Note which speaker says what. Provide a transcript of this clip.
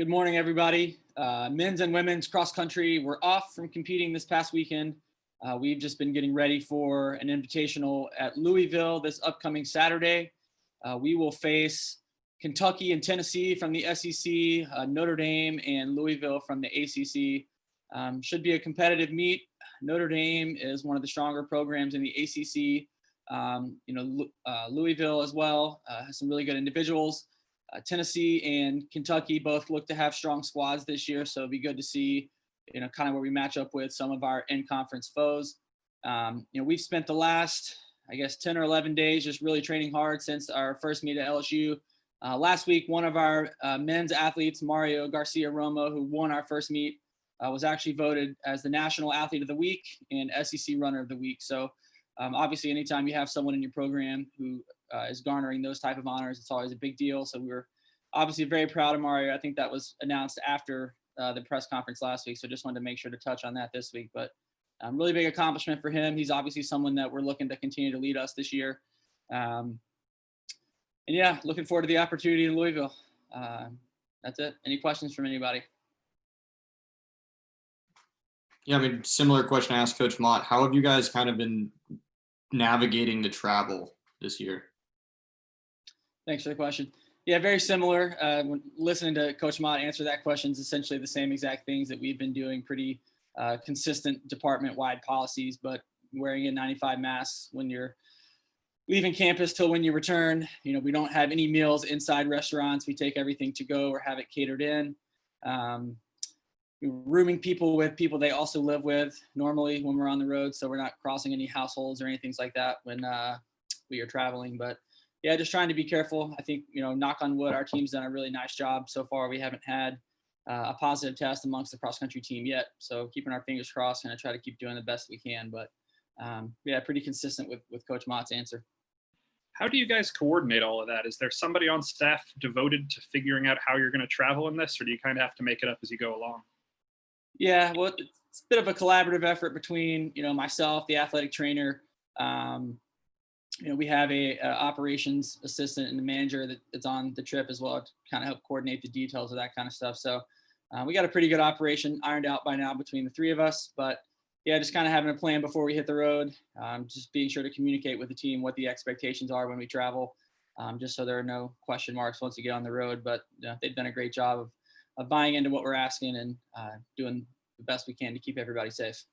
Speaker 1: Good morning, everybody. Men's and women's cross country were off from competing this past weekend. We've just been getting ready for an invitational at Louisville this upcoming Saturday. We will face Kentucky and Tennessee from the SEC, Notre Dame and Louisville from the ACC. Should be a competitive meet. Notre Dame is one of the stronger programs in the ACC. Louisville as well has some really good individuals. Tennessee and Kentucky both look to have strong squads this year, so it'd be good to see, kind of where we match up with some of our in-conference foes. We've spent the last, 10 or 11 days just really training hard since our first meet at LSU. Last week, one of our men's athletes, Mario Garcia-Romo, who won our first meet, was actually voted as the National Athlete of the Week and SEC Runner of the Week. So obviously, anytime you have someone in your program who is garnering those type of honors, it's always a big deal. So we were obviously very proud of Mario. I think that was announced after the press conference last week. So just wanted to make sure to touch on that this week. But really big accomplishment for him. He's obviously someone that we're looking to continue to lead us this year. Looking forward to the opportunity in Louisville. That's it. Any questions from anybody?
Speaker 2: Yeah, similar question I asked Coach Mott. How have you guys kind of been navigating the travel this year?
Speaker 1: Thanks for the question. Yeah, very similar. When listening to Coach Mott answer that question is essentially the same exact things that we've been doing, pretty consistent department-wide policies, but wearing N95 masks when you're leaving campus till when you return. We don't have any meals inside restaurants. We take everything to go or have it catered in. Rooming people with people they also live with normally when we're on the road, so we're not crossing any households or anything like that when we are traveling. But yeah, just trying to be careful. I think, knock on wood, our team's done a really nice job so far. We haven't had a positive test amongst the cross-country team yet, so keeping our fingers crossed and I try to keep doing the best we can. But pretty consistent with Coach Mott's answer.
Speaker 3: How do you guys coordinate all of that? Is there somebody on staff devoted to figuring out how you're going to travel in this, or do you kind of have to make it up as you go along?
Speaker 1: Yeah, well, it's a bit of a collaborative effort between, myself, the athletic trainer. We have a operations assistant and the manager that's on the trip as well to kind of help coordinate the details of that kind of stuff. So we got a pretty good operation ironed out by now between the three of us. But yeah, just kind of having a plan before we hit the road, just being sure to communicate with the team what the expectations are when we travel, just so there are no question marks once we get on the road. But they've done a great job of buying into what we're asking and doing the best we can to keep everybody safe.